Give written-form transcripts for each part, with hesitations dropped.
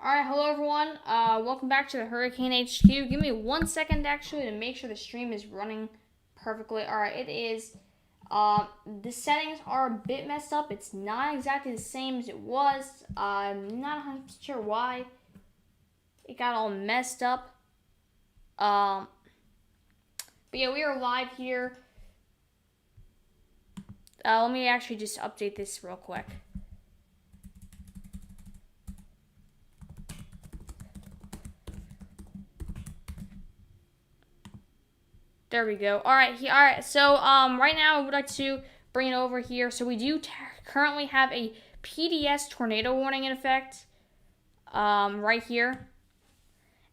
Alright, hello everyone. Welcome back to the Hurricane HQ. Give me 1 second actually to make sure the stream is running perfectly. Alright, it is. The settings are a bit messed up. It's not exactly the same as it was. I'm not 100% sure why it got all messed up. But yeah, we are live here. Let me actually just update this real quick. There we go. All right. So right now I would like to bring it over here. So we do currently have a PDS tornado warning in effect. Right here.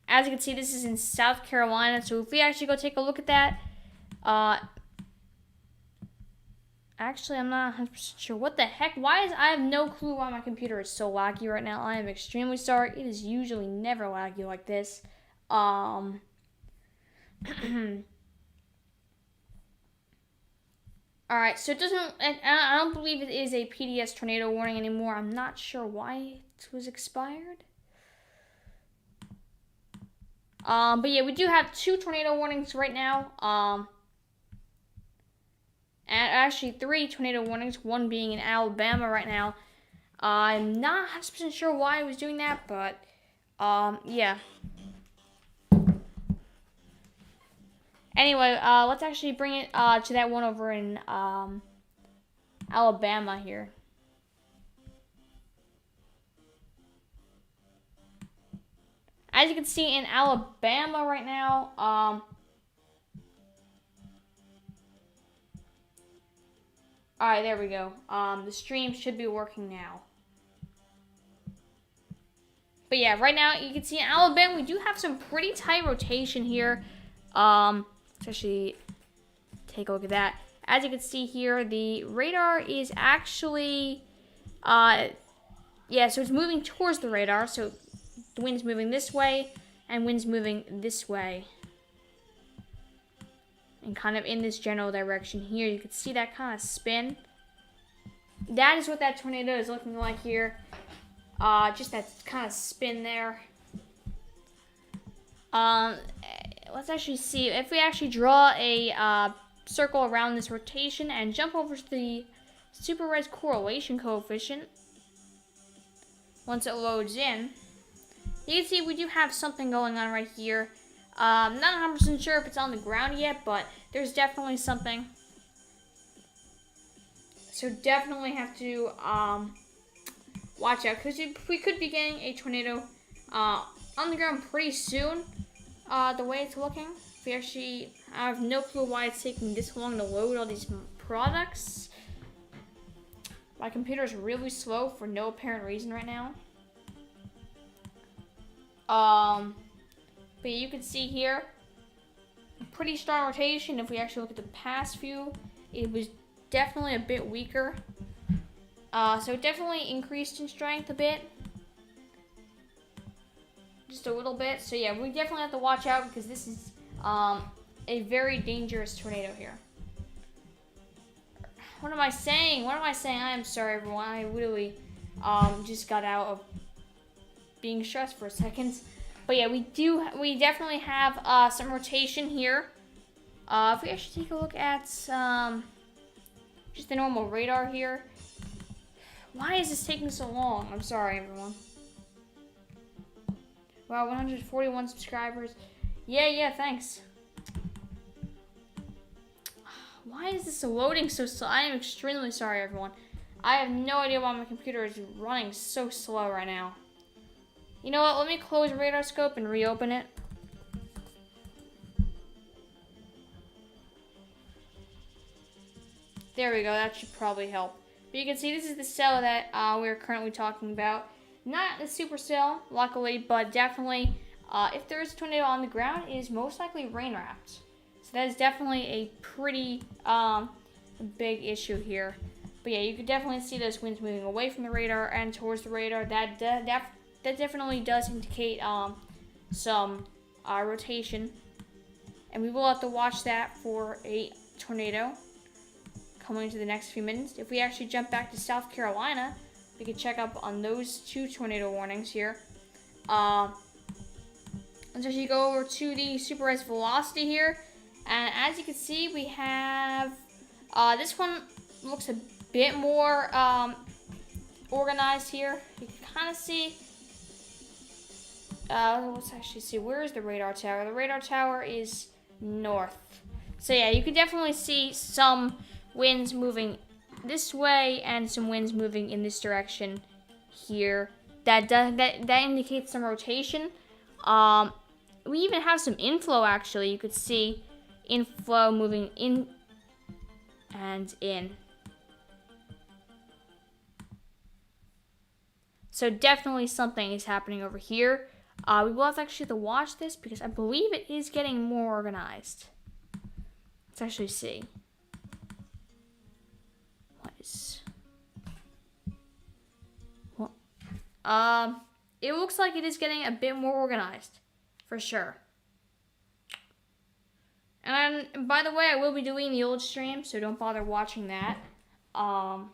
As you can see, this is in South Carolina. So if we actually go take a look at that, actually I'm not 100% sure what the heck. I have no clue why my computer is so laggy right now. I am extremely sorry. It is usually never laggy like this. Alright, so it doesn't, I don't believe it is a PDS tornado warning anymore. I'm not sure why it was expired. But yeah, we do have 2 tornado warnings right now. And actually 3 tornado warnings, one being in Alabama right now. I'm not 100% sure why I was doing that, but, yeah. Anyway, let's actually bring it to that one over in Alabama here. As you can see in Alabama right now, alright, there we go. The stream should be working now. But yeah, right now you can see in Alabama we do have some pretty tight rotation here. Let's actually take a look at that. As you can see here, the radar is actually, so it's moving towards the radar. So the wind's moving this way, and wind's moving this way. And kind of in this general direction here. You can see that kind of spin. That is what that tornado is looking like here. Just that kind of spin there. Let's actually see if we actually draw a circle around this rotation and jump over to the super res correlation coefficient. Once it loads in, you can see we do have something going on right here. Not 100% sure if it's on the ground yet, but there's definitely something. So definitely have to watch out, because we could be getting a tornado on the ground pretty soon. The way it's looking, I have no clue why it's taking this long to load all these products. My computer is really slow for no apparent reason right now. But you can see here, pretty strong rotation. If we actually look at the past few, it was definitely a bit weaker. So it definitely increased in strength a bit. Just a little bit. So yeah, we definitely have to watch out, because this is a very dangerous tornado here. What am I saying? I am sorry, everyone. I literally just got out of being stressed for a second. But yeah, we definitely have some rotation here. If we actually take a look at just the normal radar here. Why is this taking so long? I'm sorry, everyone. Wow, 141 subscribers. Yeah, thanks. Why is this loading so slow? I am extremely sorry, everyone. I have no idea why my computer is running so slow right now. You know what? Let me close radar scope and reopen it. There we go. That should probably help. But you can see this is the cell that we're currently talking about. Not the super cell, luckily, but definitely, if there is a tornado on the ground, it is most likely rain wrapped. So that is definitely a pretty big issue here. But yeah, you can definitely see those winds moving away from the radar and towards the radar. That definitely does indicate some rotation. And we will have to watch that for a tornado coming into the next few minutes. If we actually jump back to South Carolina, we can check up on those 2 tornado warnings here. Let's actually go over to the super res velocity here. And as you can see, we have, this one looks a bit more organized here. You can kind of see, let's actually see, where is the radar tower? The radar tower is north. So yeah, you can definitely see some winds moving this way and some winds moving in this direction here. That indicates some rotation. We even have some inflow actually. You could see inflow moving in and in. So definitely something is happening over here. We will have to watch this because I believe it is getting more organized. Let's actually see. What is... What? It looks like it is getting a bit more organized, for sure. And by the way, I will be doing the old stream, so don't bother watching that. But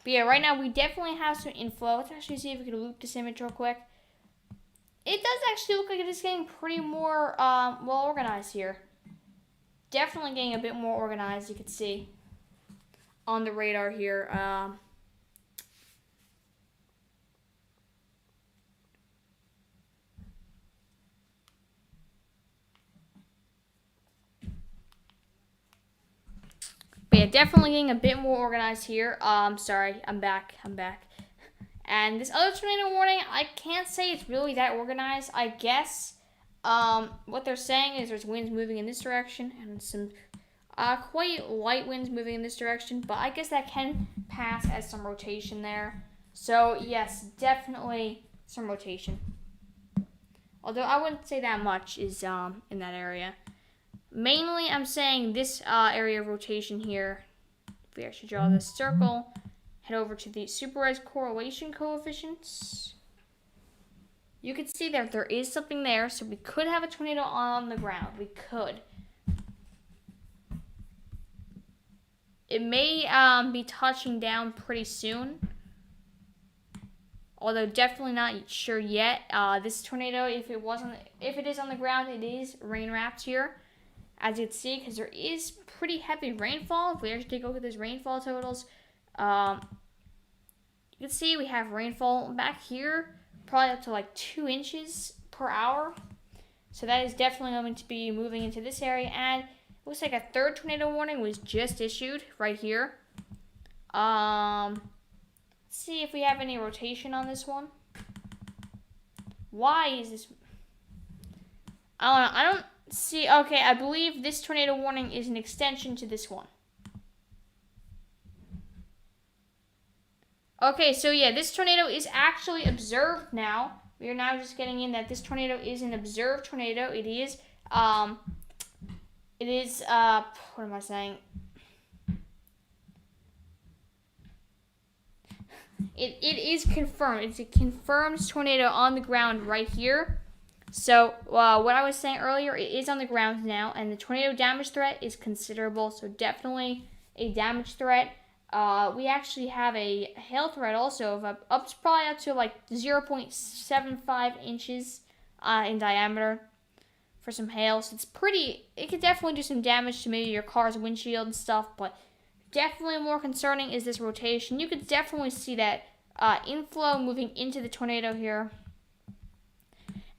yeah, right now we definitely have some inflow. Let's actually see if we can loop this image real quick. It does actually look like it is getting pretty more well organized here. Definitely getting a bit more organized, you can see on the radar here. But yeah, definitely getting a bit more organized here. Sorry, I'm back. And this other tornado warning, I can't say it's really that organized. I guess what they're saying is there's winds moving in this direction and some quite light winds moving in this direction. But I guess that can pass as some rotation there. So yes, definitely some rotation. Although I wouldn't say that much is in that area. Mainly, I'm saying this area of rotation here. If we actually draw this circle, head over to the super res correlation coefficients. You can see that there is something there, so we could have a tornado on the ground. We could. It may be touching down pretty soon. Although definitely not sure yet. This tornado, if it is on the ground, it is rain wrapped here. As you can see, because there is pretty heavy rainfall. If we actually take a look at those rainfall totals, you can see we have rainfall back here, probably up to like 2 inches per hour. So that is definitely going to be moving into this area. And it looks like a third tornado warning was just issued right here. Let's see if we have any rotation on this one. Why is this? I don't see. Okay, I believe this tornado warning is an extension to this one. Okay, so yeah, this tornado is actually observed now. We are now just getting in that this tornado is an observed tornado. It is, what am I saying? It is confirmed. It's a confirmed tornado on the ground right here. So what I was saying earlier, it is on the ground now, and the tornado damage threat is considerable. So definitely a damage threat. We actually have a hail threat also of probably up to like 0.75 inches in diameter for some hail. So it's pretty. It could definitely do some damage to maybe your car's windshield and stuff, but definitely more concerning is this rotation. You could definitely see that inflow moving into the tornado here.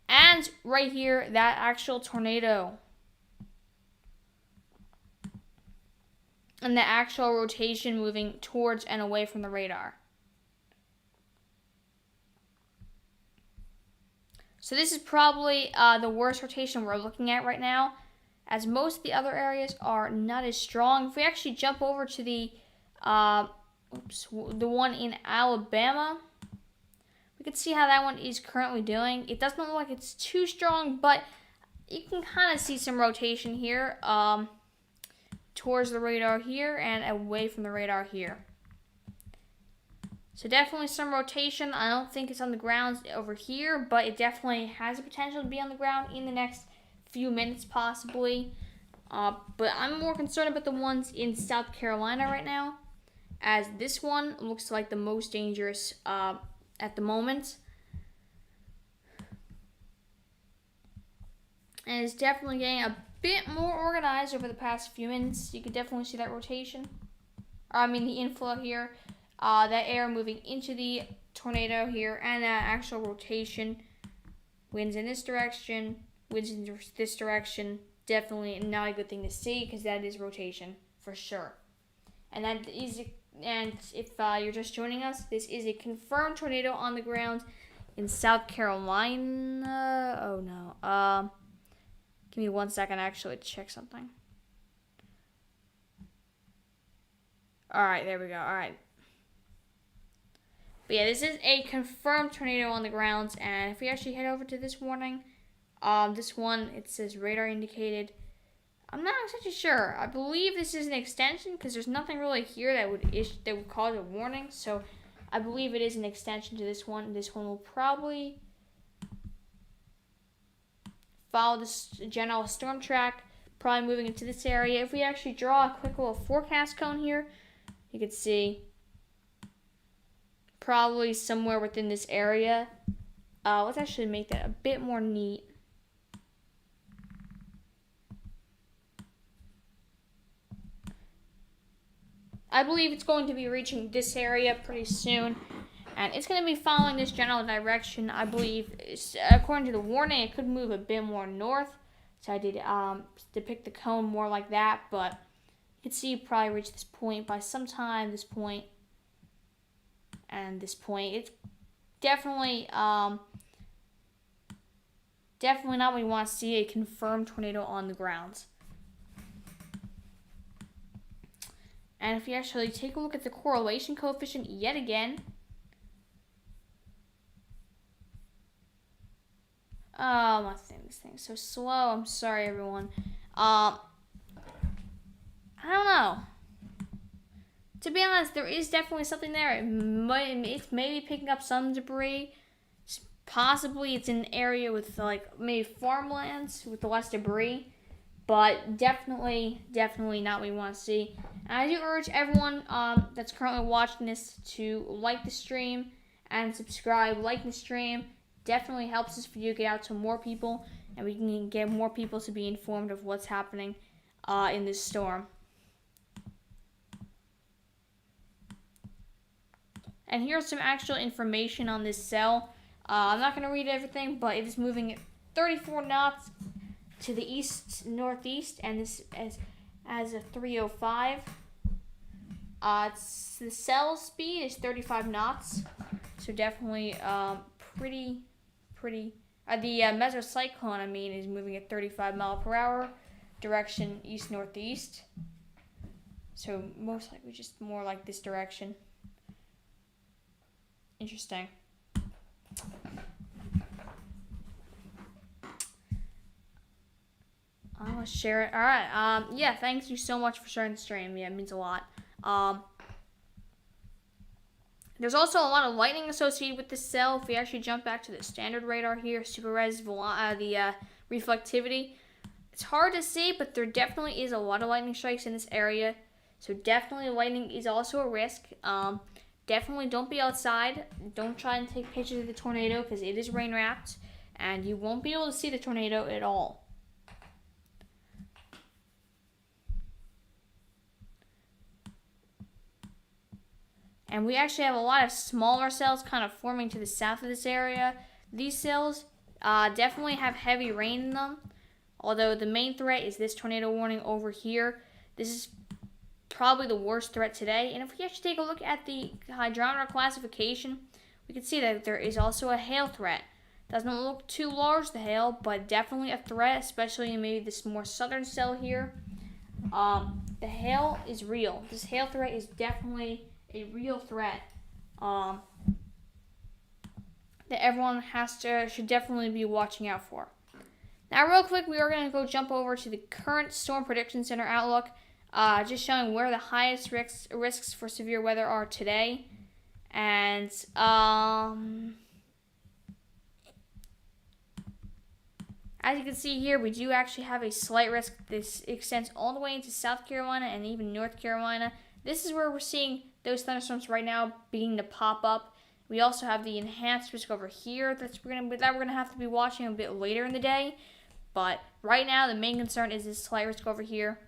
And right here, that actual tornado. And the actual rotation moving towards and away from the radar. So this is probably the worst rotation we're looking at right now, as most of the other areas are not as strong. If we actually jump over to the one in Alabama, we can see how that one is currently doing. It doesn't look like it's too strong, but you can kind of see some rotation here towards the radar here and away from the radar here. So definitely some rotation. I don't think it's on the ground over here, but it definitely has the potential to be on the ground in the next few minutes possibly. But I'm more concerned about the ones in South Carolina right now, as this one looks like the most dangerous at the moment. And it's definitely getting a bit more organized over the past few minutes. You can definitely see that rotation. The inflow here. That air moving into the tornado here, and that actual rotation. Winds in this direction, winds in this direction. Definitely not a good thing to see, because that is rotation for sure. And if you're just joining us, this is a confirmed tornado on the ground in South Carolina. Oh no. Give me 1 second to actually check something. Alright, there we go. Alright. But yeah, this is a confirmed tornado on the ground. And if we actually head over to this warning, this one, it says radar indicated. I'm not exactly sure. I believe this is an extension, because there's nothing really here that would cause a warning. So I believe it is an extension to this one. This one will probably follow this general storm track, probably moving into this area. If we actually draw a quick little forecast cone here, you can see probably somewhere within this area. Let's actually make that a bit more neat. I believe it's going to be reaching this area pretty soon, and it's going to be following this general direction. I believe, according to the warning, it could move a bit more north, so I did depict the cone more like that, but you can see it probably reach this point by sometime, this point, and this point. It's definitely not what we want to see, a confirmed tornado on the ground. And if you actually take a look at the correlation coefficient yet again. Oh, this thing's so slow. I'm sorry, everyone. I don't know. To be honest, there is definitely something there. It's maybe picking up some debris. Possibly it's an area with like maybe farmlands with less debris. But definitely not what we want to see. And I do urge everyone that's currently watching this to like the stream and subscribe. Like the stream definitely helps this video get out to more people, and we can get more people to be informed of what's happening in this storm. And here's some actual information on this cell. I'm not going to read everything, but it is moving at 34 knots to the east-northeast, and this as a 305. The cell speed is 35 knots, so definitely pretty. The mesocyclone, is moving at 35 mile per hour, direction east-northeast. So most likely just more like this direction. Interesting. I'm gonna share it. Alright, yeah, thank you so much for sharing the stream. Yeah, it means a lot. There's also a lot of lightning associated with this cell. If we actually jump back to the standard radar here, super res, the reflectivity, it's hard to see, but there definitely is a lot of lightning strikes in this area. So definitely lightning is also a risk. Definitely don't be outside. Don't try and take pictures of the tornado, because it is rain wrapped, and you won't be able to see the tornado at all. And we actually have a lot of smaller cells kind of forming to the south of this area. These cells definitely have heavy rain in them, although the main threat is this tornado warning over here. This is probably the worst threat today. And if we actually take a look at the hydrometer classification, we can see that there is also a hail threat. Doesn't look too large, the hail, but definitely a threat, especially in maybe this more southern cell here. The hail is real. This hail threat is definitely a real threat that everyone should definitely be watching out for. Now, real quick, we are going to go jump over to the current Storm Prediction Center outlook, just showing where the highest risks for severe weather are today. And as you can see here, we do actually have a slight risk. This extends all the way into South Carolina and even North Carolina. This is where we're seeing those thunderstorms right now beginning to pop up. We also have the enhanced risk over here that we're gonna have to be watching a bit later in the day. But right now, the main concern is this slight risk over here.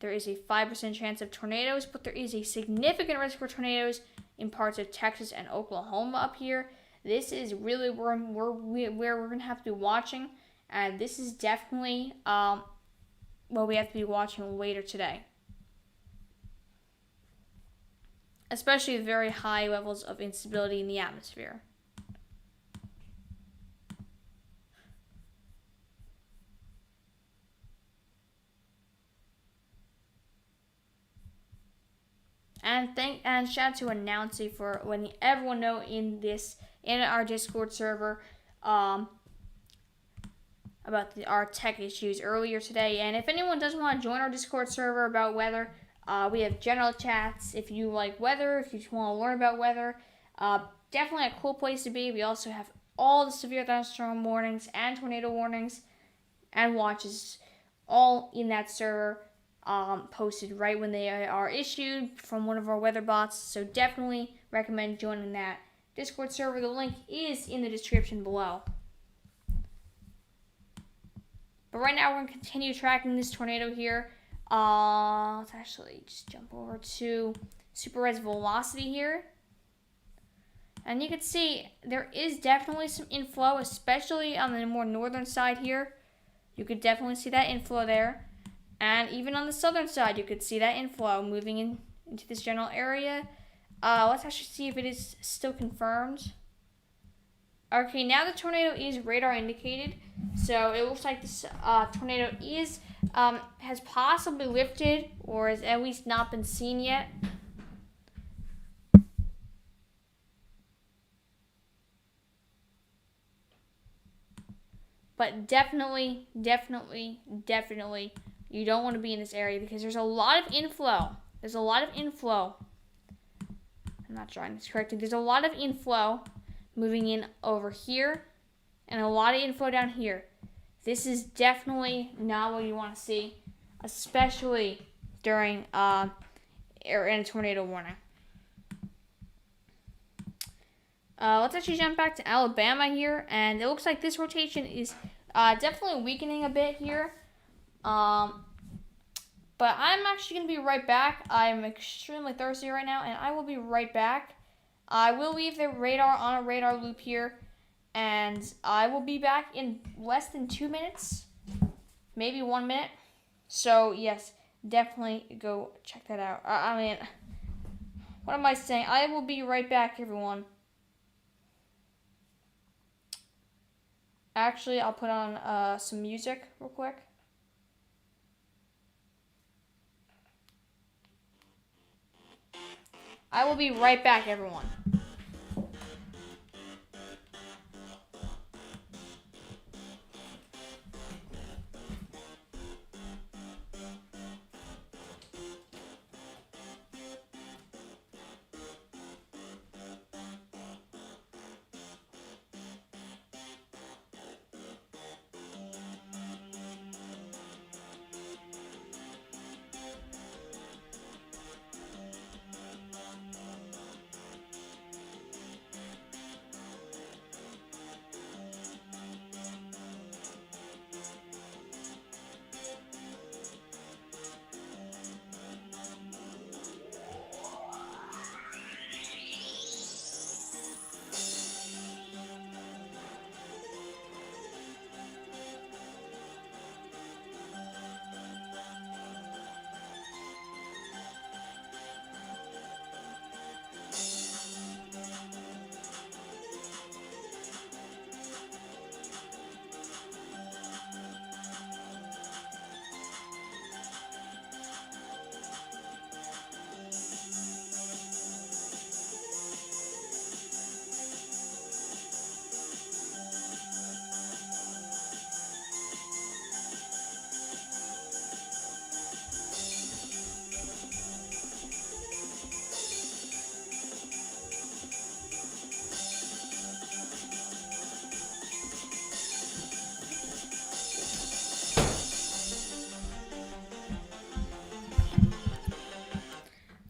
There is a 5% chance of tornadoes, but there is a significant risk for tornadoes in parts of Texas and Oklahoma up here. This is really where we're going to have to be watching, and this is definitely what we have to be watching later today. Especially with very high levels of instability in the atmosphere. And shout out to Announcy for letting everyone know in our Discord server about our tech issues earlier today. And if anyone does want to join our Discord server about weather, we have general chats. If you like weather, if you want to learn about weather, definitely a cool place to be. We also have all the severe thunderstorm warnings and tornado warnings and watches all in that server. Posted right when they are issued from one of our weather bots. So definitely recommend joining that Discord server. The link is in the description below. But right now we're going to continue tracking this tornado here. Let's actually just jump over to Super Res Velocity here. And you can see there is definitely some inflow, especially on the more northern side here. You could definitely see that inflow there. And even on the southern side, you could see that inflow moving into this general area. Let's actually see if it is still confirmed. Okay, now the tornado is radar indicated. So it looks like this tornado has possibly lifted or has at least not been seen yet. But definitely, you don't want to be in this area because there's a lot of inflow. I'm not drawing this correctly. There's a lot of inflow moving in over here and a lot of inflow down here. This is definitely not what you want to see, especially during a tornado warning. Let's actually jump back to Alabama here, and it looks like this rotation is definitely weakening a bit here. But I'm actually going to be right back. I'm extremely thirsty right now, and I will be right back. I will leave the radar on a radar loop here, and I will be back in less than 2 minutes, maybe 1 minute. So, yes, definitely go check that out. What am I saying? I will be right back, everyone. Actually, I'll put on some music real quick. I will be right back, everyone.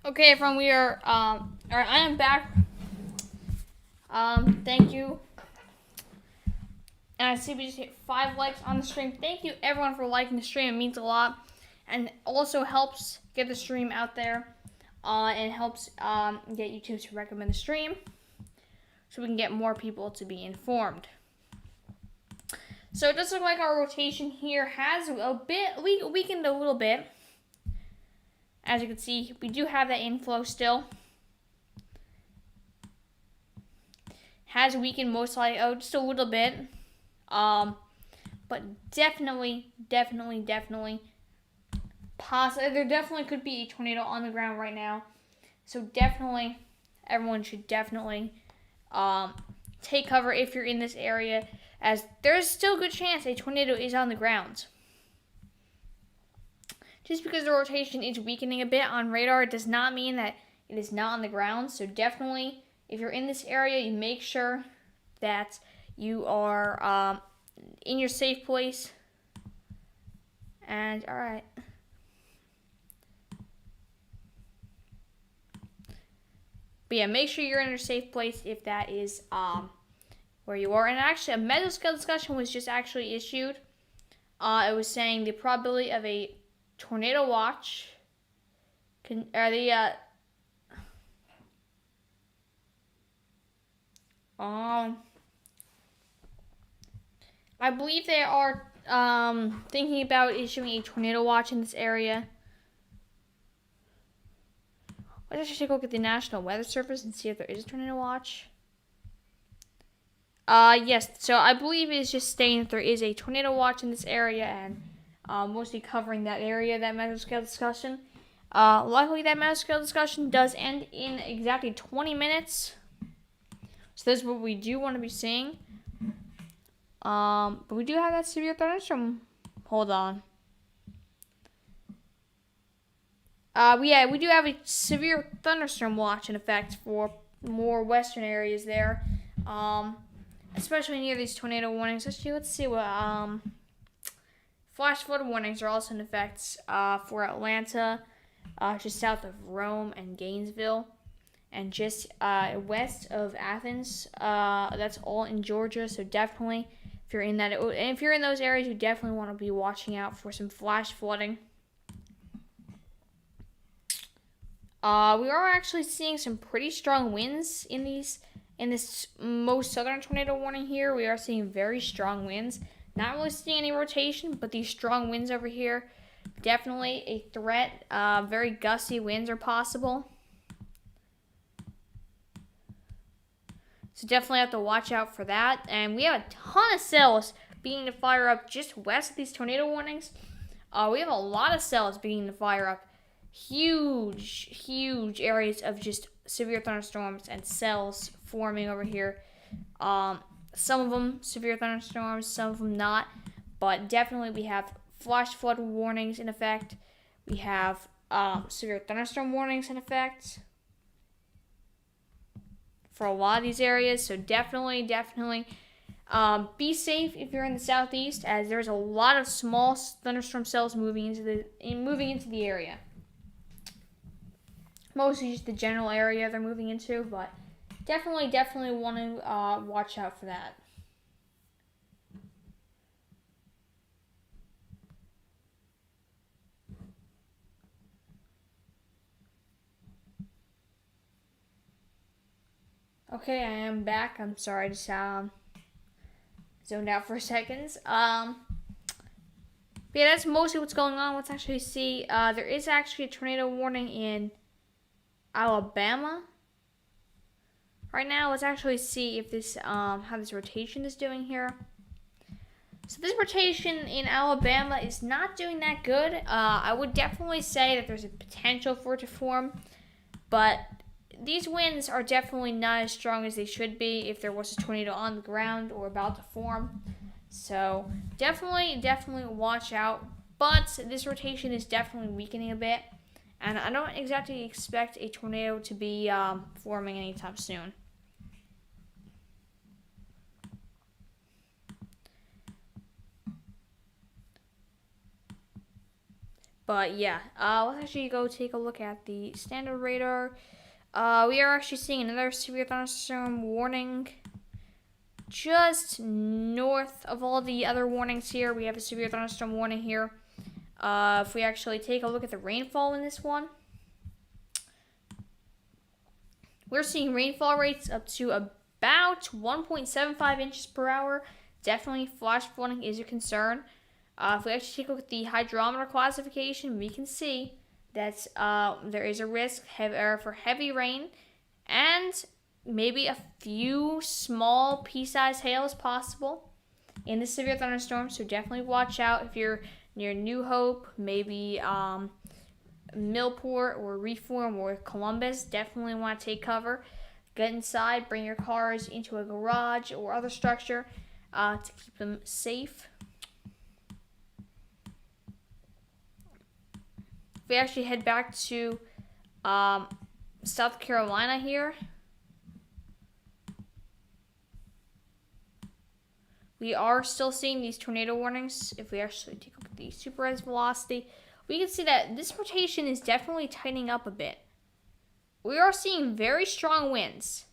Okay, everyone, we are Alright, I am back. Thank you. And I see we just hit 5 likes on the stream. Thank you everyone for liking the stream. It means a lot. And also helps get the stream out there. And helps get YouTube to recommend the stream. So we can get more people to be informed. So it does look like our rotation here has weakened a little bit. As you can see, we do have that inflow still. Has weakened most likely, just a little bit. But definitely possible. There definitely could be a tornado on the ground right now. So definitely, everyone should definitely take cover if you're in this area, as there's still a good chance a tornado is on the ground. Just because the rotation is weakening a bit on radar, it does not mean that it is not on the ground. So definitely, if you're in this area, you make sure that you are in your safe place. And alright. But yeah, make sure you're in your safe place if that is where you are. And actually, a mesoscale discussion was just actually issued. It was saying the probability of a tornado watch I believe they are thinking about issuing a tornado watch in this area. Let's actually take a look at the National Weather Service and see if there is a tornado watch. Yes, so I believe it's just stating that there is a tornado watch in this area, and mostly covering that area, that mesoscale discussion. Luckily, that mesoscale discussion does end in exactly 20 minutes. So that's what we do want to be seeing. But we do have that severe thunderstorm. Hold on. We do have a severe thunderstorm watch in effect for more western areas there. Especially near these tornado warnings. Actually, let's see what, flash flood warnings are also in effect, for Atlanta, just south of Rome and Gainesville, and just, west of Athens. That's all in Georgia, so definitely, if you're in that, and if you're in those areas, you definitely want to be watching out for some flash flooding. We are actually seeing some pretty strong winds in this most southern tornado warning here. We are seeing very strong winds. Not really seeing any rotation, but these strong winds over here, definitely a threat. Very gusty winds are possible. So definitely have to watch out for that. And we have a ton of cells beginning to fire up just west of these tornado warnings. We have a lot of cells beginning to fire up. Huge areas of just severe thunderstorms and cells forming over here. Some of them severe thunderstorms, some of them not. But definitely we have flash flood warnings in effect. We have severe thunderstorm warnings in effect for a lot of these areas. So definitely be safe if you're in the southeast, as there's a lot of small thunderstorm cells moving into the area. Mostly just the general area they're moving into, but definitely want to watch out for that. Okay, I am back. I'm sorry, I just zoned out for a second. But yeah, that's mostly what's going on. Let's actually see. There is actually a tornado warning in Alabama right now. Let's actually see if this how this rotation is doing here. So this rotation in Alabama is not doing that good. I would definitely say that there's a potential for it to form, but these winds are definitely not as strong as they should be if there was a tornado on the ground or about to form. So definitely watch out. But this rotation is definitely weakening a bit, and I don't exactly expect a tornado to be forming anytime soon. But yeah, let's actually go take a look at the standard radar. We are actually seeing another severe thunderstorm warning just north of all the other warnings here. We have a severe thunderstorm warning here. If we actually take a look at the rainfall in this one, we're seeing rainfall rates up to about 1.75 inches per hour. Definitely flash flooding is a concern. If we actually take a look at the hydrometer classification, we can see that there is a risk for heavy rain and maybe a few small pea-sized hail is possible in the severe thunderstorm. So definitely watch out if you're near New Hope, maybe Millport or Reform or Columbus. Definitely want to take cover. Get inside, bring your cars into a garage or other structure to keep them safe. If we actually head back to South Carolina here, we are still seeing these tornado warnings. If we actually take a look at the super res velocity, we can see that this rotation is definitely tightening up a bit. We are seeing very strong winds.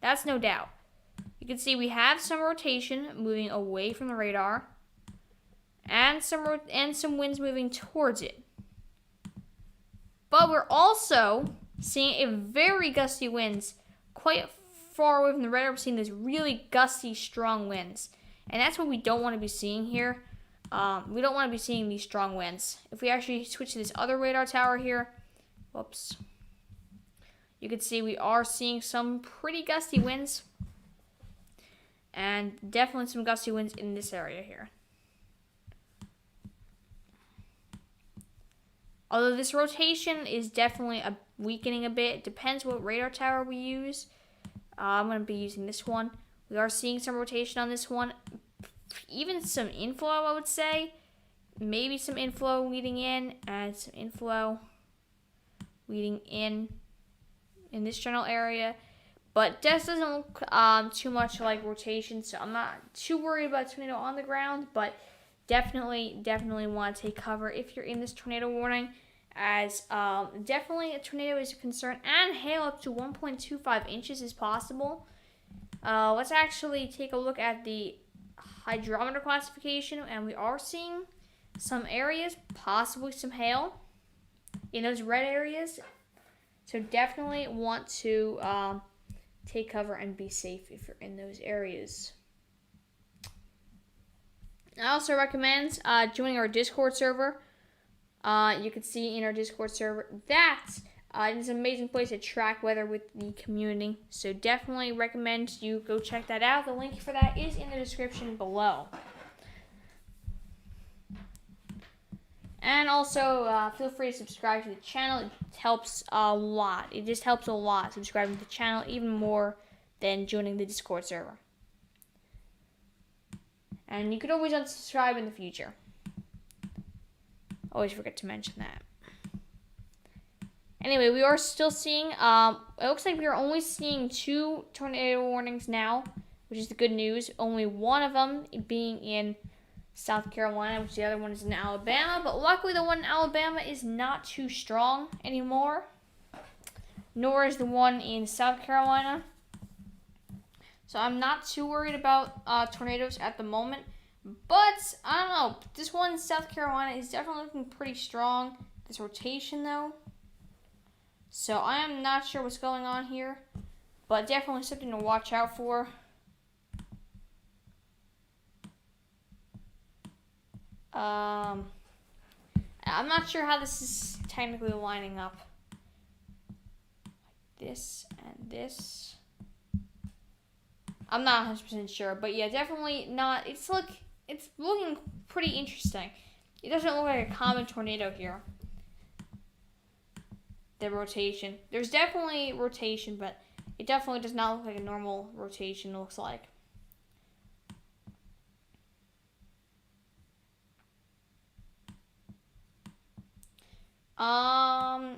That's no doubt. You can see we have some rotation moving away from the radar and some winds moving towards it. But we're also seeing a very gusty winds quite far away from the radar. We're seeing those really gusty, strong winds. And that's what we don't want to be seeing here. We don't want to be seeing these strong winds. If we actually switch to this other radar tower here, whoops, you can see we are seeing some pretty gusty winds. And definitely some gusty winds in this area here. Although this rotation is definitely weakening a bit. It depends what radar tower we use. I'm going to be using this one. We are seeing some rotation on this one. Even some inflow, I would say. Maybe some inflow leading in and some inflow leading in this general area. But this doesn't look too much like rotation, so I'm not too worried about tornado on the ground, but definitely want to take cover if you're in this tornado warning, as definitely a tornado is a concern, and hail up to 1.25 inches is possible. Let's actually take a look at the hydrometer classification, and we are seeing some areas, possibly some hail in those red areas. So definitely want to take cover and be safe if you're in those areas. I also recommend joining our Discord server. You can see in our Discord server that it's an amazing place to track weather with the community. So definitely recommend you go check that out. The link for that is in the description below. And also, feel free to subscribe to the channel. It helps a lot. It just helps a lot subscribing to the channel, even more than joining the Discord server. And you could always unsubscribe in the future. Always forget to mention that. Anyway, we are still seeing, it looks like we are only seeing 2 tornado warnings now, which is the good news. Only one of them being in South Carolina, which the other one is in Alabama. But luckily the one in Alabama is not too strong anymore, nor is the one in South Carolina. So I'm not too worried about tornadoes at the moment. But, I don't know, this one in South Carolina is definitely looking pretty strong. This rotation, though. So I am not sure what's going on here, but definitely something to watch out for. I'm not sure how this is technically lining up. Like this and this. I'm not 100% sure, but yeah, definitely not. It's looking pretty interesting. It doesn't look like a common tornado here. The rotation. There's definitely rotation, but it definitely does not look like a normal rotation looks like.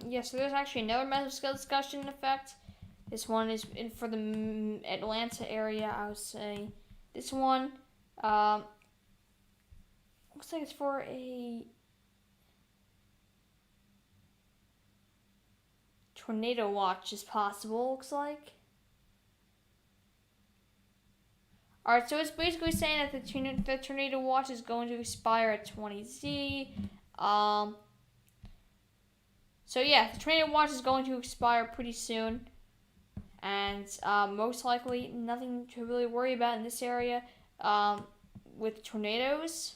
Yeah, so there's actually another mesoscale discussion effect. This one is for the Atlanta area, I would say. This one, looks like it's for a tornado watch is possible, looks like. Alright, so it's basically saying that the tornado watch is going to expire at 20Z. So yeah, the tornado watch is going to expire pretty soon. And most likely nothing to really worry about in this area with tornadoes.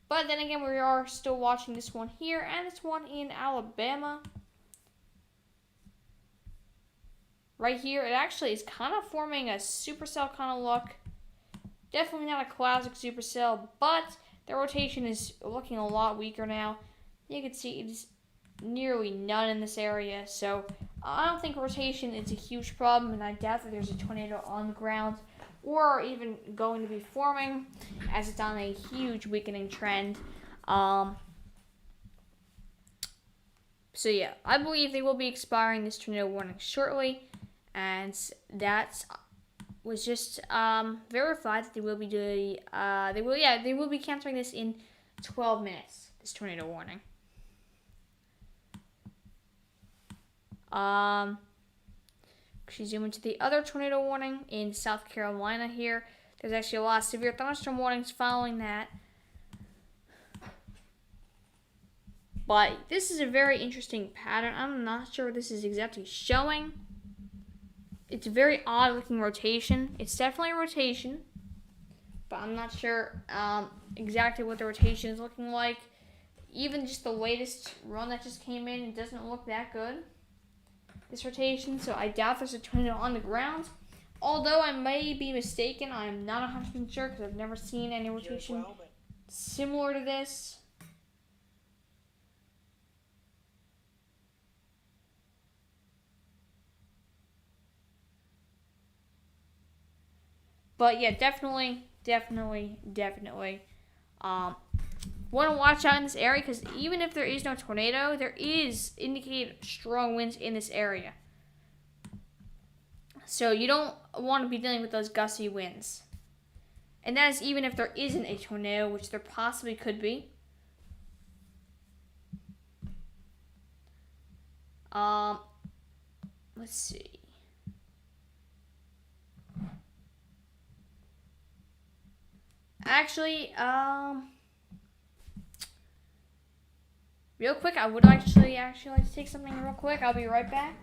But then again, we are still watching this one here and this one in Alabama. Right here, it actually is kind of forming a supercell kind of look. Definitely not a classic supercell, but the rotation is looking a lot weaker now. You can see it is nearly none in this area, so I don't think rotation is a huge problem, and I doubt that there's a tornado on the ground or even going to be forming, as it's on a huge weakening trend. So yeah, I believe they will be expiring this tornado warning shortly, and that was just verified that they will be doing. They will be canceling this in 12 minutes. This tornado warning. Actually, zoom into the other tornado warning in South Carolina here. There's actually a lot of severe thunderstorm warnings following that. But this is a very interesting pattern. I'm not sure what this is exactly showing. It's a very odd looking rotation. It's definitely a rotation, but I'm not sure exactly what the rotation is looking like. Even just the latest run that just came in, it doesn't look that good, this rotation, so I doubt there's a tornado on the ground. Although I may be mistaken, I am not 100% sure because I've never seen any rotation similar to this. But yeah, definitely. Want to watch out in this area because even if there is no tornado, there is indicated strong winds in this area. So you don't want to be dealing with those gusty winds. And that is even if there isn't a tornado, which there possibly could be. Let's see. Actually, real quick, I would actually like to take something real quick. I'll be right back.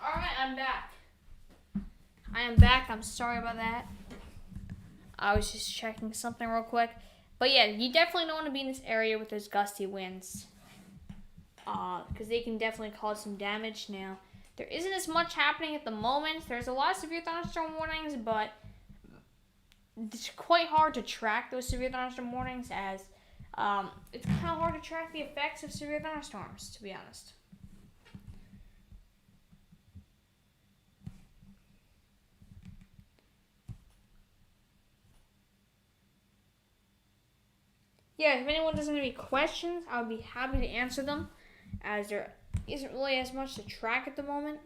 Alright, I'm back. I am back. I'm sorry about that. I was just checking something real quick. But yeah, you definitely don't want to be in this area with those gusty winds. Because they can definitely cause some damage. Now, there isn't as much happening at the moment. There's a lot of severe thunderstorm warnings, but it's quite hard to track those severe thunderstorm warnings as it's kind of hard to track the effects of severe thunderstorms, to be honest. Yeah, if anyone doesn't have any questions, I would be happy to answer them, as there isn't really as much to track at the moment.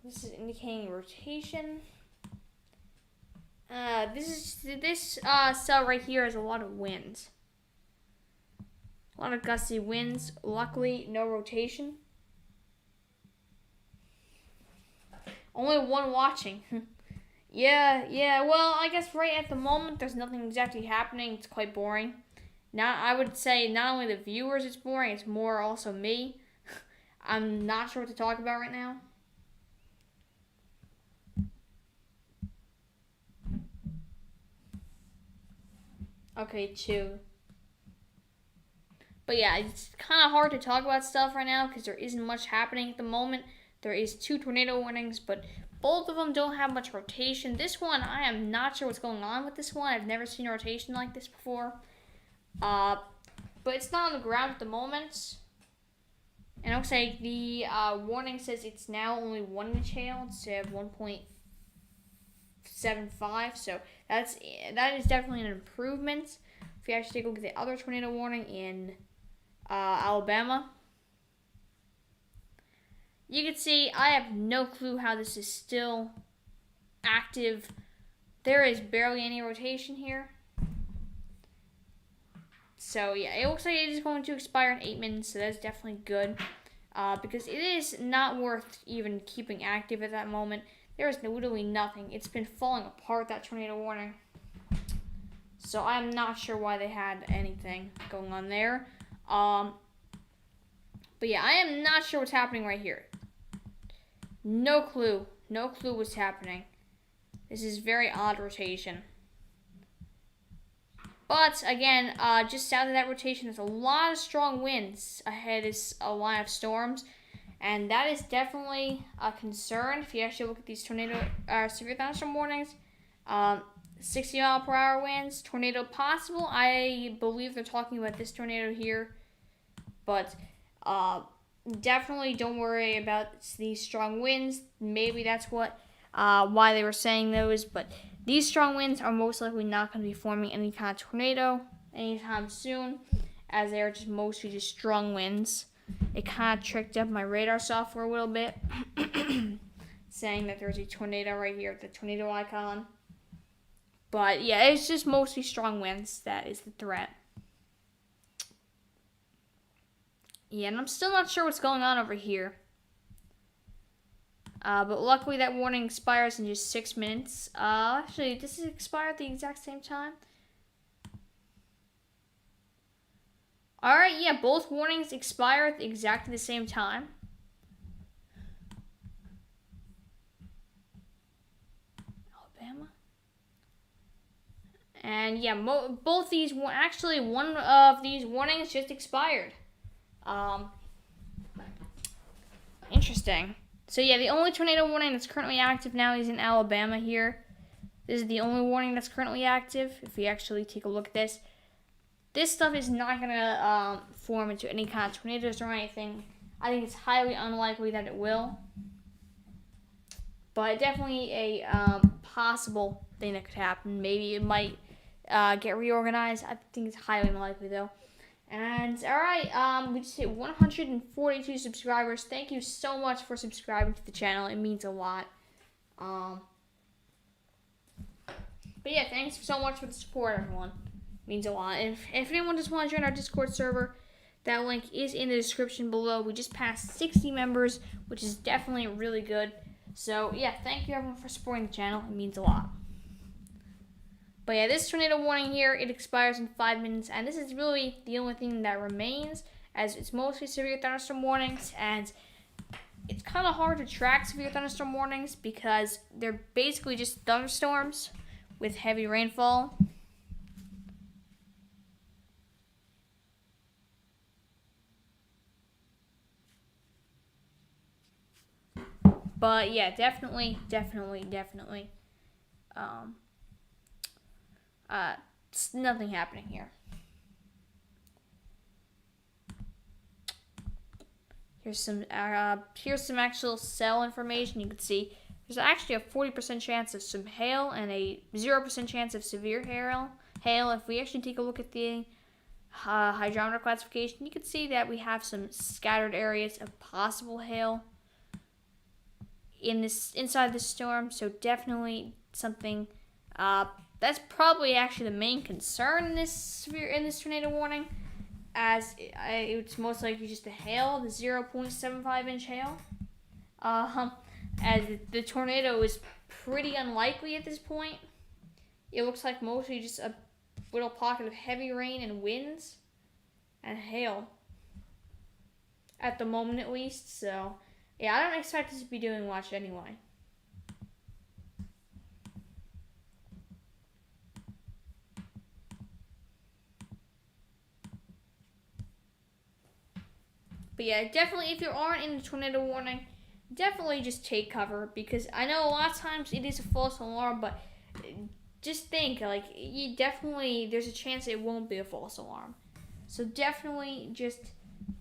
This is indicating rotation. This cell right here has a lot of winds. A lot of gusty winds. Luckily, no rotation. Only one watching. Yeah. Well, I guess right at the moment, there's nothing exactly happening. It's quite boring. Now, I would say not only the viewers it's boring, it's more also me. I'm not sure what to talk about right now. Okay, 2. But yeah, it's kind of hard to talk about stuff right now because there isn't much happening at the moment. There is 2 tornado warnings, but both of them don't have much rotation. This one, I am not sure what's going on with this one. I've never seen a rotation like this before. But it's not on the ground at the moment. And it looks like the warning says it's now only 1 inch hail instead of 1.75. So that is definitely an improvement. If you actually take a look at the other tornado warning in Alabama, you can see I have no clue how this is still active. There is barely any rotation here. So yeah, it looks like it is going to expire in 8 minutes, so that's definitely good. Because it is not worth even keeping active at that moment. There is literally nothing. It's been falling apart, that tornado warning. So I'm not sure why they had anything going on there. But yeah, I am not sure what's happening right here. No clue. No clue what's happening. This is very odd rotation. But again, just south of that rotation, there's a lot of strong winds. Ahead is a line of storms, and that is definitely a concern. If you actually look at these severe thunderstorm warnings, 60-mile-per-hour winds, tornado possible. I believe they're talking about this tornado here, but definitely don't worry about these strong winds. Maybe that's why they were saying those, but these strong winds are most likely not going to be forming any kind of tornado anytime soon, as they are just mostly just strong winds. It kind of tricked up my radar software a little bit, saying that there's a tornado right here, the tornado icon. But yeah, it's just mostly strong winds that is the threat. Yeah, and I'm still not sure what's going on over here. But luckily that warning expires in just 6 minutes. Actually, does it expire at the exact same time? Alright, yeah, both warnings expire at exactly the same time. Alabama. And yeah, both these, actually one of these warnings just expired. Interesting. So yeah, the only tornado warning that's currently active now is in Alabama here. This is the only warning that's currently active. If we actually take a look at this, this stuff is not going to form into any kind of tornadoes or anything. I think it's highly unlikely that it will. But definitely a possible thing that could happen. Maybe it might get reorganized. I think it's highly unlikely though. And alright, we just hit 142 subscribers. Thank you so much for subscribing to the channel. It means a lot. But yeah, thanks so much for the support, everyone. It means a lot. If anyone just wants to join our Discord server, that link is in the description below. We just passed 60 members, which is definitely really good. So yeah, thank you everyone for supporting the channel. It means a lot. But yeah, this tornado warning here, it expires in 5 minutes, and this is really the only thing that remains, as it's mostly severe thunderstorm warnings, and it's kind of hard to track severe thunderstorm warnings because they're basically just thunderstorms with heavy rainfall. But yeah, definitely. Nothing happening here. Here's some actual cell information. You can see there's actually a 40% chance of some hail and a 0% chance of severe hail. If we actually take a look at the hydrometer classification, you can see that we have some scattered areas of possible hail inside this storm. So definitely something. That's probably actually the main concern in this tornado warning, as it's most likely just the hail, the 0.75 inch hail. As the tornado is pretty unlikely at this point. It looks like mostly just a little pocket of heavy rain and winds and hail at the moment, at least. So yeah, I don't expect it to be doing much anyway. But yeah, definitely, if you aren't in the tornado warning, definitely just take cover, because I know a lot of times it is a false alarm, but just think, like, there's a chance it won't be a false alarm. So definitely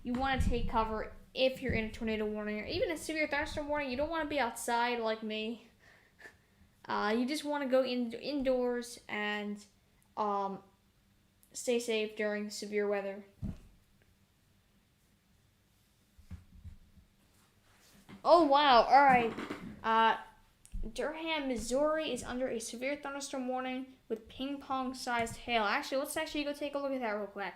you want to take cover if you're in a tornado warning, or even a severe thunderstorm warning. You don't want to be outside like me. You just want to go indoors and stay safe during severe weather. Oh wow! All right. Durham, Missouri is under a severe thunderstorm warning with ping-pong sized hail. Actually, let's actually go take a look at that real quick.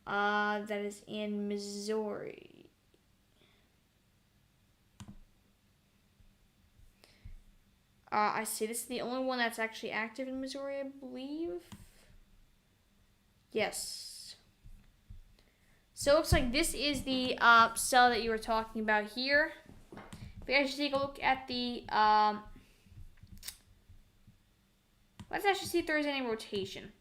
That is in Missouri. I see. This is the only one that's actually active in Missouri, I believe. Yes. So it looks like this is the cell that you were talking about here. If we actually take a look at the let's actually see if there is any rotation.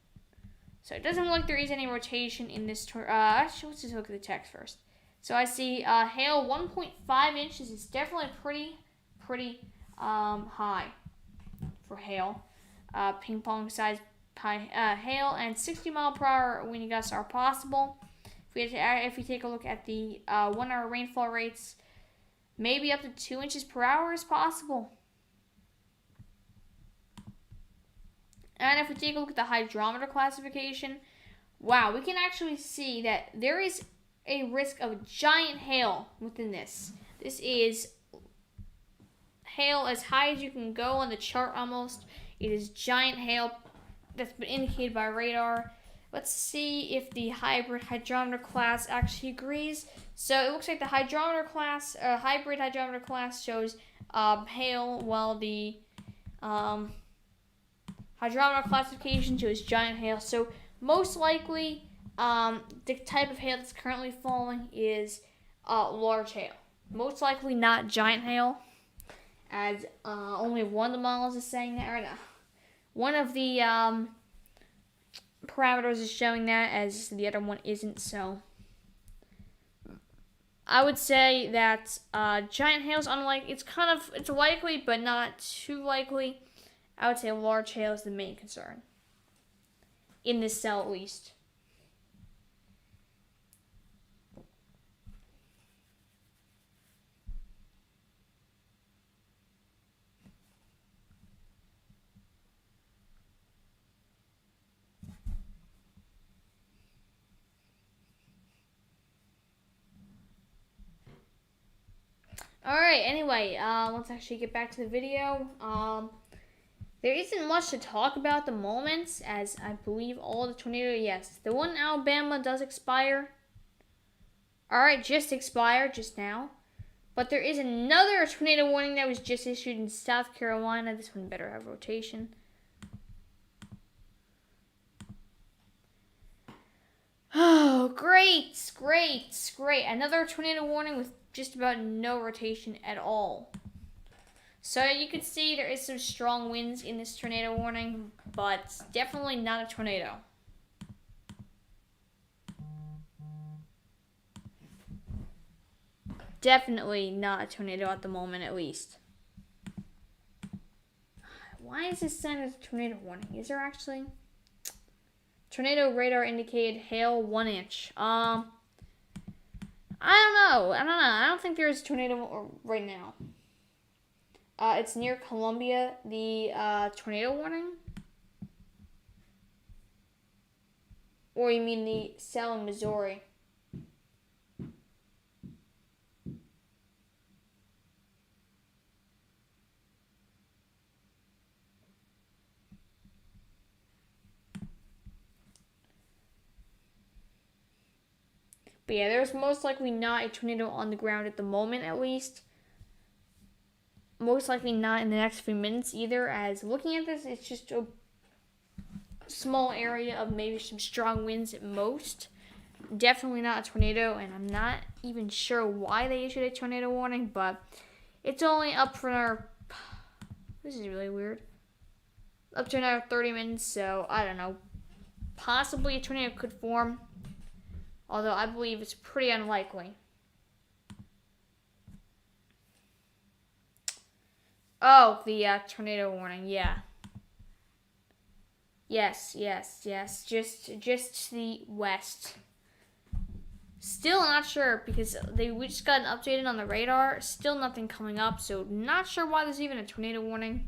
So it doesn't look like there is any rotation in this actually, let's just look at the text first. So I see hail 1.5 inches is definitely pretty high for hail. Ping-pong size hail and 60-mile-per-hour wind gusts are possible. If we take a look at the 1 hour rainfall rates, maybe up to 2 inches per hour is possible. And if we take a look at the hydrometer classification, wow, we can actually see that there is a risk of giant hail within this. This is hail as high as you can go on the chart almost. It is giant hail that's been indicated by radar. Let's see if the hybrid hydrometer class actually agrees. So it looks like the hydrometer class, hybrid hydrometer class shows hail, while the hydrometer classification shows giant hail. So most likely, the type of hail that's currently falling is large hail. Most likely not giant hail, as only one of the models is saying that, or no. One of the parameters is showing that, as the other one isn't. So I would say that giant hail is unlikely. It's likely, but not too likely. I would say large hail is the main concern in this cell, at least. Alright, anyway, let's actually get back to the video. There isn't much to talk about at the moment, as I believe all the yes, the one in Alabama does expire. Alright, just expired just now. But there is another tornado warning that was just issued in South Carolina. This one better have rotation. Oh, great. Another tornado warning with just about no rotation at all. So you can see there is some strong winds in this tornado warning, but definitely not a tornado. Definitely not a tornado at the moment, at least. Why is this sign as a tornado warning? Is there actually? Tornado radar indicated hail 1 inch. I don't know. I don't think there's a tornado right now. It's near Columbia, the tornado warning? Or you mean the cell in Missouri? But yeah, there's most likely not a tornado on the ground at the moment, at least. Most likely not in the next few minutes either, as looking at this, it's just a small area of maybe some strong winds at most. Definitely not a tornado, and I'm not even sure why they issued a tornado warning, but it's only up for another, this is really weird, up to another 30 minutes, so I don't know. Possibly a tornado could form, although I believe it's pretty unlikely. Oh, the tornado warning, yeah. Yes. Just to the west. Still not sure, because we just got an update on the radar. Still nothing coming up, so not sure why there's even a tornado warning.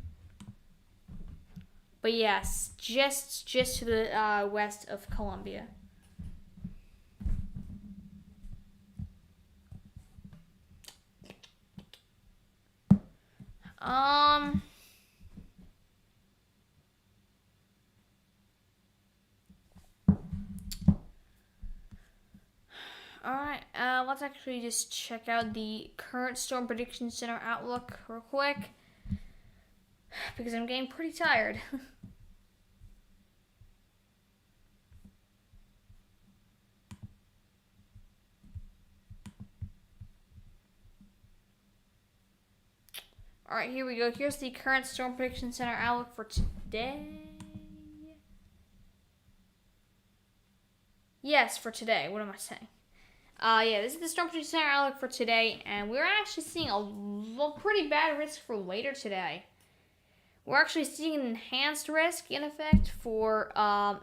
But yes, just to the west of Columbia. Alright, let's actually just check out the current Storm Prediction Center outlook real quick, because I'm getting pretty tired. Alright, here we go. Here's the current Storm Prediction Center outlook for today. Yes, for today. What am I saying? Yeah, this is the Storm Prediction Center outlook for today, and we're actually seeing a pretty bad risk for later today. We're actually seeing an enhanced risk in effect for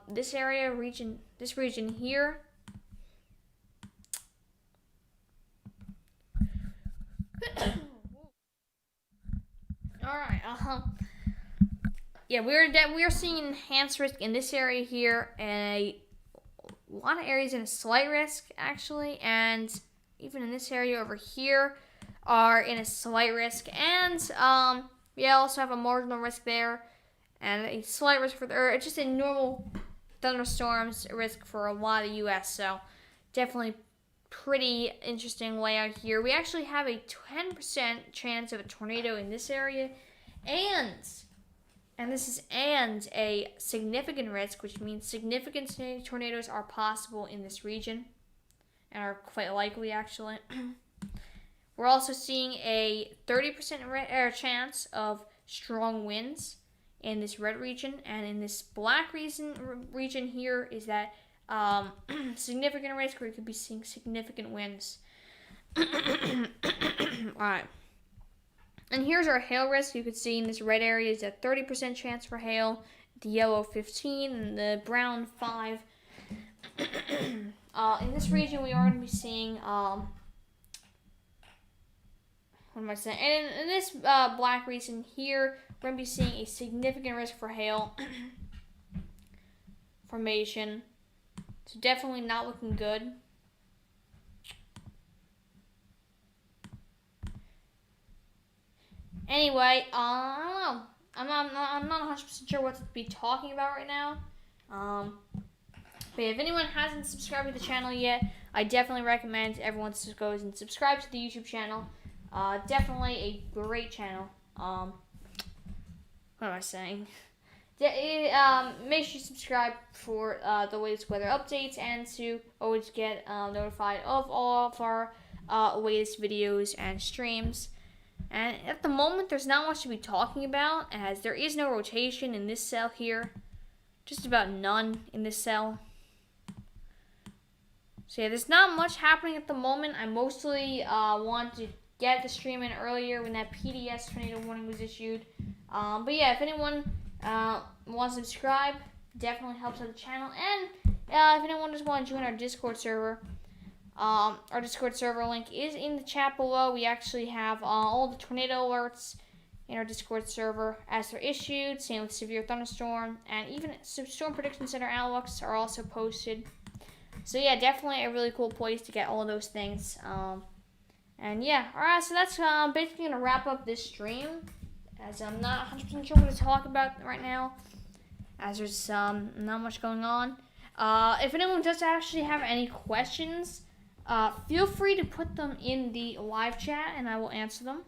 this region here. All right. Yeah, we're seeing enhanced risk in this area here, and a lot of areas in a slight risk actually, and even in this area over here are in a slight risk, and we also have a marginal risk there, and a slight risk or just a normal thunderstorms risk for a lot of U.S. So definitely pretty interesting layout here. We actually have a 10% chance of a tornado in this area, and a significant risk, which means significant tornadoes are possible in this region, and are quite likely actually. We're also seeing a 30% chance of strong winds in this red region, and in this black region here is that significant risk where you could be seeing significant winds. Alright. And here's our hail risk. You can see in this red area is a 30% chance for hail, the yellow 15, and the brown 5. In this region, we are going to be seeing, what am I saying? And in this black region here, we're going to be seeing a significant risk for hail formation. So definitely not looking good. Anyway, I don't know. I'm not 100% sure what to be talking about right now. But if anyone hasn't subscribed to the channel yet, I definitely recommend everyone goes and subscribe to the YouTube channel. Definitely a great channel. What am I saying? Make sure you subscribe for the latest weather updates, and to always get notified of all of our latest videos and streams. And at the moment, there's not much to be talking about, as there is no rotation in this cell here. Just about none in this cell. So yeah, there's not much happening at the moment. I mostly want to get the stream in earlier when that PDS tornado warning was issued. But yeah, if anyone wants to subscribe, definitely helps out the channel. And if anyone just wants to join our Discord server, our Discord server link is in the chat below. We actually have all the tornado alerts in our Discord server as they're issued, same with severe thunderstorm, and even Storm Prediction Center outlooks are also posted. So yeah, definitely a really cool place to get all of those things. And yeah, alright, so that's basically going to wrap up this stream, as I'm not 100% sure what to talk about right now, as there's not much going on. If anyone does actually have any questions, feel free to put them in the live chat, and I will answer them.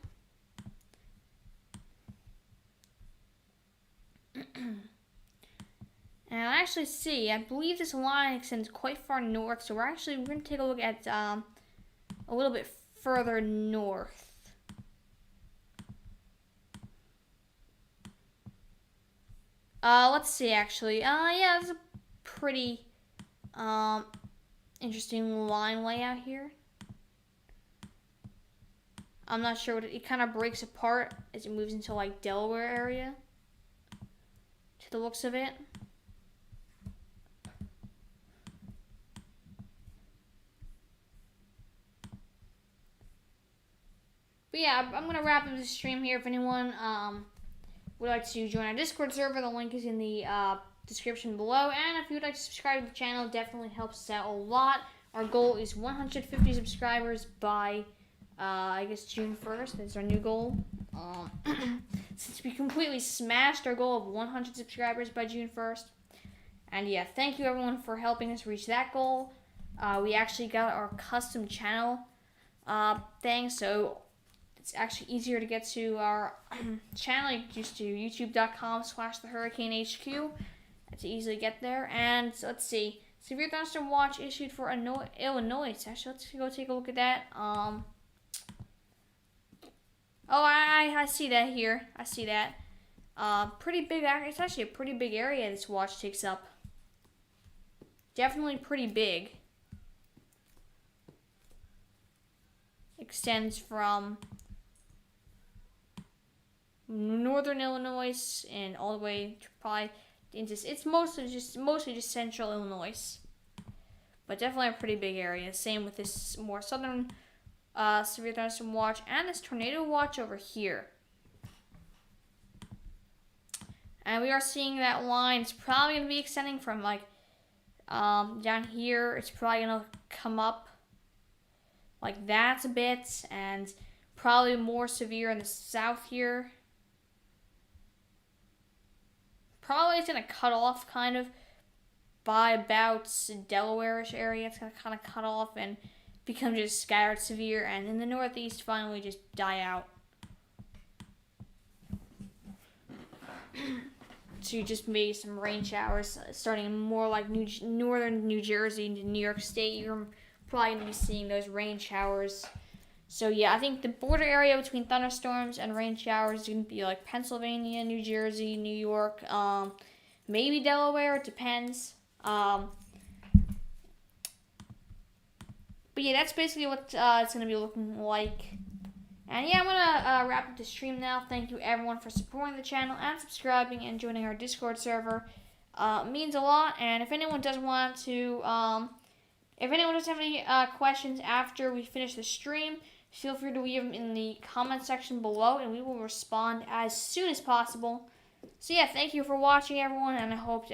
And I actually see, I believe this line extends quite far north, so we're going to take a look at a little bit further north. Let's see, actually. Yeah, it's a pretty interesting line layout here. I'm not sure what it kind of breaks apart as it moves into like Delaware area, to the looks of it. But yeah, I'm going to wrap up this stream here. If anyone would like to join our Discord server, the link is in the description below. And if you would like to subscribe to the channel, definitely helps us out a lot. Our goal is 150 subscribers by, I guess, June 1st. That's our new goal. Since we completely smashed our goal of 100 subscribers by June 1st. And yeah, thank you everyone for helping us reach that goal. We actually got our custom channel thing, so it's actually easier to get to our channel. You just do youtube.com/thehurricanehq to easily get there. And let's see, severe thunderstorm watch issued for Illinois. Actually, let's go take a look at that. I see that here. I see that. Pretty big. It's actually a pretty big area this watch takes up. Definitely pretty big. Extends from northern Illinois and all the way to probably into. It's mostly just central Illinois, but definitely a pretty big area. Same with this more southern severe thunderstorm watch and this tornado watch over here. And we are seeing that line is probably going to be extending from like down here. It's probably going to come up like that a bit, and probably more severe in the south here. Probably it's going to cut off kind of by about Delaware-ish area. It's going to kind of cut off and become just scattered severe, and in the northeast finally just die out. So you just made some rain showers starting more like northern New Jersey into New York State. You're probably going to be seeing those rain showers. So yeah, I think the border area between thunderstorms and rain showers is going to be like Pennsylvania, New Jersey, New York, maybe Delaware. It depends. But yeah, that's basically what it's going to be looking like. And yeah, I'm going to wrap up the stream now. Thank you everyone for supporting the channel and subscribing and joining our Discord server. It means a lot. And if anyone does want to, if anyone does have any questions after we finish the stream, feel free to leave them in the comment section below, and we will respond as soon as possible. So yeah, thank you for watching everyone, and I hope